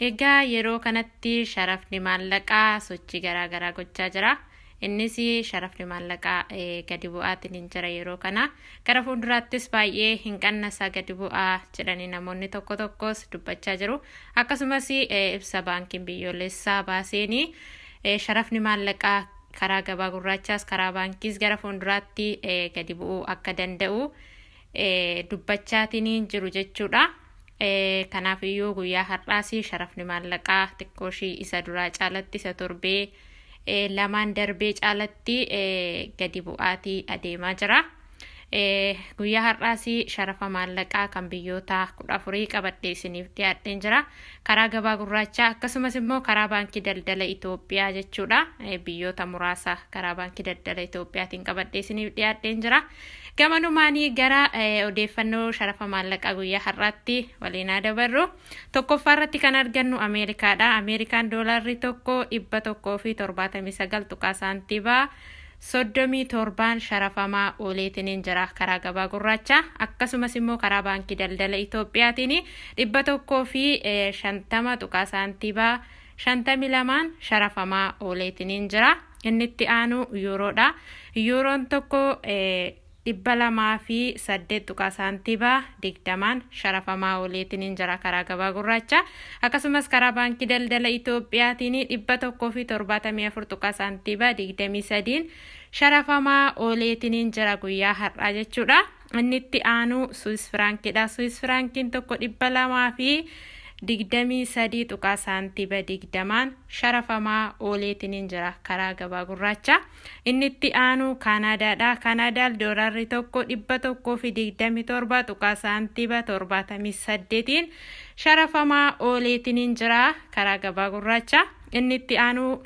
Egaa yeroo kanatti sharafni maallaqaa sochii garaa gochaa jira. Innis sharafni maallaqaa gadi bu'aatiin hin jira yeroo kana. Gara fuulduraattis baay'ee hin qannasa gadi bu'aa jedhanii namoonni tokko tokkos dubbachaa jiru. Akkasumas ibsa baankiin biyyoolessaa baaseen sharafni maallaqaa karaa gabaa gurraachaas karaa baankiis gara fuulduraatti gadi bu'uu akka danda'u dubbachaatiin jiru jechuudha. Kanaaf iyyuu guyyaa har'aas sharafni maallaqaa xiqqooshii isa duraa caalatti isa torbee lamaan darbee caalatti gadi bu'aatii adeemaa jira. Guyyaa har'aas sharafa maallaqaa kan biyyoota 14 qabadhee isiniif dhiyaadheen jira. Karaa gabaa gurraachaa akkasumas immoo karaa baankii daldala Itoophiyaa jechuudha. Biyyoota muraasa karaa baankii daldala Itoophiyaatiin qabadhee isiniif dhiyaadheen jira. Gamanumaanii gara odeeffannoo sharafa maallaqaa guyyaa har'aatti waliin dabarru. Tokkoffaa irratti kan argannu Ameerikaadha. Ameerikaan doolaarri tokko 179 tuqaa saantiibaa 37 sharafamaa ooleetiin jira karaa gabaa gurraacha. Akkasumas immoo karaa baankii daldala Itoophiyaatiin 150 tuqaa saantiibaa 52 sharafamaa ooleetiin jira. Inni itti aanu yuuroodha. Yuuroon tokko 208 tuqaa saantiibaa 20 sharafamaa ooleetiin jira karaa gabaa gurraacha. Akkasumas karaa baankii daldala Itoophiyaatiin 174 tuqaa saantiibaa 23 sharafamaa ooleetiin jira guyyaa har'aa jechuudha. Inni itti aanu Swiss Frankidha. Swiss Frankiin tokko 223 tuqaa saantiibaa 20 sharafamaa ooleetiin jira karaa gabaa gurraacha. Inni itti aanu Kaanaadaadha. Kaanaadaan doolaarri tokko 127 tuqaa saantiibaa 78 sharafamaa ooleetiin jira karaa gabaa gurraacha. Inni itti aanu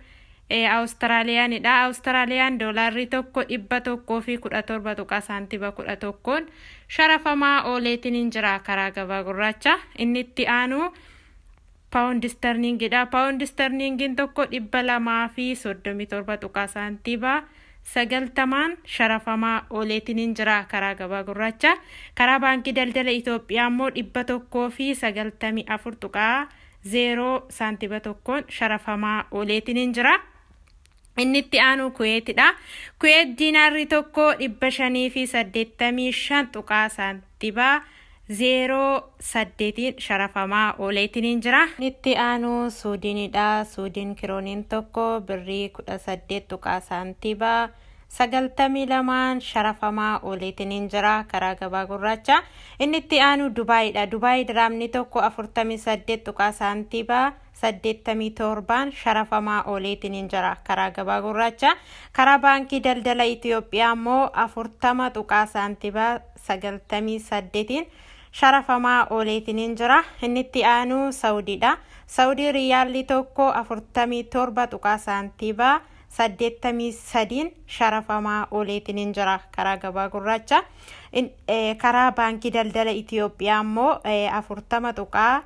Awustiraaliyaanidha. Awustiraaliyaan doolaarri tokko 117 tuqaa saantiibaa 11 sharafamaa ooleetiin jira karaa gabaa gurraacha. Inni itti aanu Paawundi sterlingidha. Paawundi sterlingiin tokko 237 tuqaa saantiibaa 90 sharafamaa ooleetiin jira karaa gabaa gurraacha. Karaa baankii daldala Itoophiyaa immoo 194 tuqaa 0 saantiibaa 1 sharafamaa ooleetiin jira. Inni itti aanu Kuweetidha. Kuweet diinaarri tokko 585 tuqaa saantiibaa 08 sharafamaa ooleetiin jira. Inni itti aanu Suudiinidha. Suudiin kirooniin tokko birrii 18 tuqaa saantiibaa 92 sharafamaa ooleetiin jira karaa gabaa gurraacha. Inni itti aanu Dubaayidha. Dubaay diraamni tokko 48 tuqaa saantiibaa 87 sharafamaa ooleetiin jira karaa gabaa gurraacha. Karaa baankii daldala Itoophiyaa immoo 40 tuqaa saantiibaa 98 sharafamaa ooleetiin jira. Inni itti aanu Saawudiidha. Saawudii riyaalli tokko 47 tuqaa saantiibaa 83 sharafamaa ooleetiin jira karaa gabaa gurraacha. Karaa baankii daldala Itoophiyaa immoo 40 tuqaa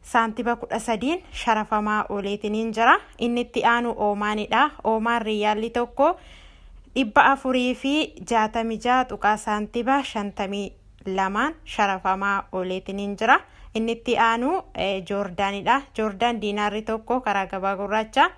saantiibaa 13 sharafamaa ooleetiin jira. Inni itti aanu Oomaanidha. Oomaan riyaalli tokko 466 tuqaa saantiibaa 52 sharafamaa ooleetiin jira. Inni itti aanu Joordaanidha. Joordaan diinaarri tokko karaa gabaa gurraacha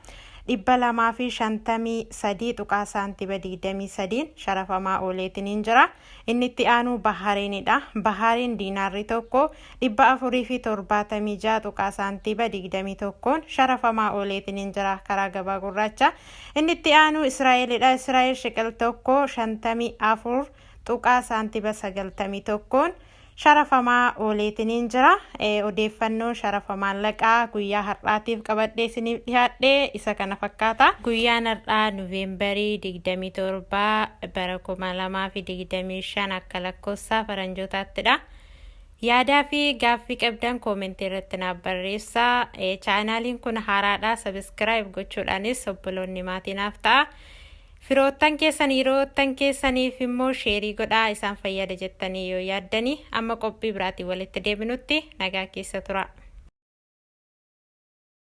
253 tuqaa saantiibaa 23 sharafamaa ooleetiin jira. Inni itti aanu Bahaariinidha. Bahaariin diinaarri tokko 476 tuqaa saantiibaa 21 sharafamaa ooleetiin jira karaa gabaa gurraacha. Inni itti aanu Israa'elidha. Israa'el shiqil tokko 54 tuqaa saantiibaa 91 sharafamaa ooleetiin jira. Odeeffannoo sharafa maallaqaa guyyaa har'aatiif qabadhee isiniif dhiyaadhee isa kana fakkaata. Guyyaan har'aa Noovembarii 27 bara 2025 akka lakkoofsa faranjootattidha. Yaadaa fi gaaffii qabdan koomentii irratti naaf barreessaa. Chaanaaliin kun haaraadha. Sabiskiraayib gochuudhaanis obboloonni maatii naaf ta'a. Firoottan keessan hiriyoottan keessaniif immoo sheerii godhaa isaan fayyada jettanii yoo yaaddanii amma qophii biraatiin walitti deebinutti nagaa keessa tura.